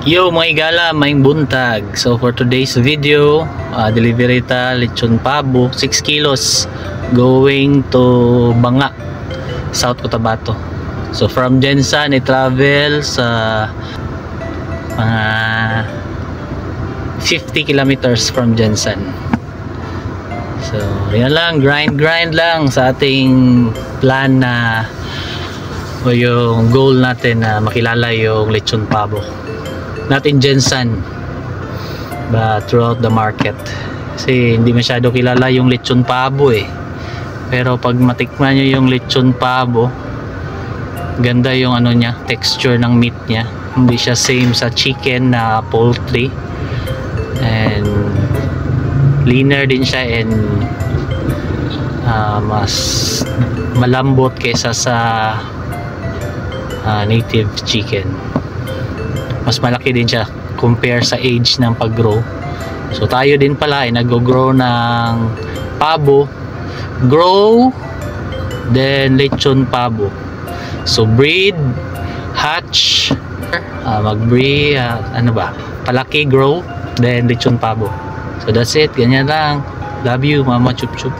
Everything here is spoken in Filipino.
Yo mga igala, maing buntag. So for today's video, delivery ta lechon pabo 6 kilos going to Banga, South Cotabato. So from Jensan i-travel sa mga 50 kilometers from Jensan. So yan lang, grind lang sa ating plan na o yung goal natin na makilala yung lechon pabo. Not in Jensan but throughout the market, kasi hindi masyado kilala yung lechon pabo pero pag matikman nyo yung lechon pabo, ganda yung ano niya, texture ng meat niya, hindi siya same sa chicken na poultry, and leaner din siya, and mas malambot kaysa sa native chicken. Mas malaki din siya compare sa age ng pag-grow. So tayo din pala ay nag-grow ng pabo, grow, then lechon pabo. So breed, hatch, mag-breed, palaki, grow, then lechon pabo. So that's it, ganyan lang. Love you, Mama Chup Chup.